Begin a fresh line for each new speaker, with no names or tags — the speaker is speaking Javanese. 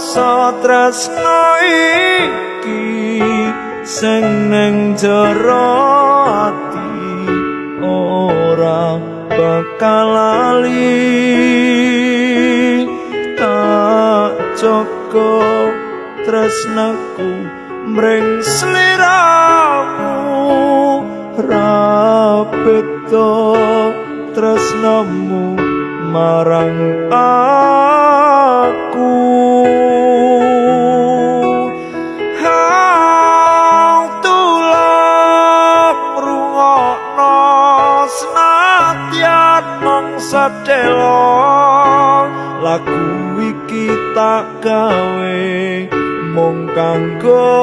rasa tresno iki sing nang jero ati ora bakal lali tak cukup tresnaku mring sliramu rapeto tresnamu marang aku tulak rungokno senadyan mung sedelo lagu iki tak gawe mung kanggo